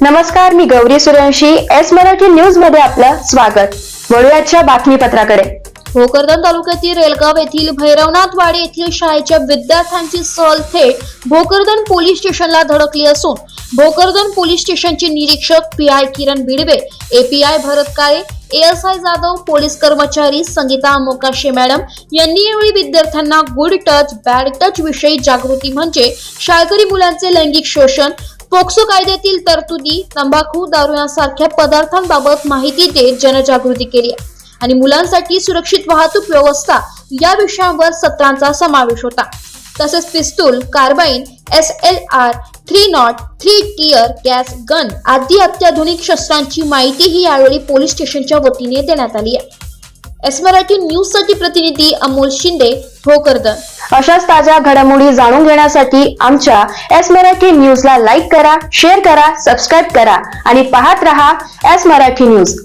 नमस्कार, मी Gauri Suryavanshi. S Marathi news मध्ये आपलं स्वागत. वळूयाच्या बातमीपत्राकडे. भोकरदन तालुक्यातील रेलगाव येथील भैरवनाथवाडी येथील शाळेच्या विद्यार्थ्यांची सहल थेट भोकरदन पोलीस स्टेशनला धडकली असून भोकरदन पोलीस स्टेशनचे निरीक्षक पीआय किरण बिडवे, एपीआय भरत काळे, एएसआय जाधव, पोलीस कर्मचारी संगीता मोकाशे मॅडम यांनी यावेळी विद्यार्थ्यांना गुड टच बॅड टच विषयी जागृती म्हणजे शाळकरी मुलांचे लैंगिक शोषण, पोक्सो कायद्यातील तरतुदी, तंबाखू, दारू यांसारख्या पदार्थांबाबत माहिती देत जनजागृती केली आणि मुलांसाठी सुरक्षित वाहतूक व्यवस्था या विषयांवर सत्रांचा समावेश होता. तसेच पिस्तूल, carbine, SLR, 303 tear gas gun आदी अत्याधुनिक शस्त्रांची माहितीही यावेळी पोलीस स्टेशनच्या वतीने देण्यात आली आहे. एस मराठी न्यूज साठी प्रतिनिधी अमोल शिंदे, भोकरदन. अशाच ताज्या घडामोडी जाणून घेण्यासाठी आमच्या एस मराठी न्यूजला लाईक करा, शेअर करा, सबस्क्राईब करा आणि पाहत रहा एस मराठी न्यूज.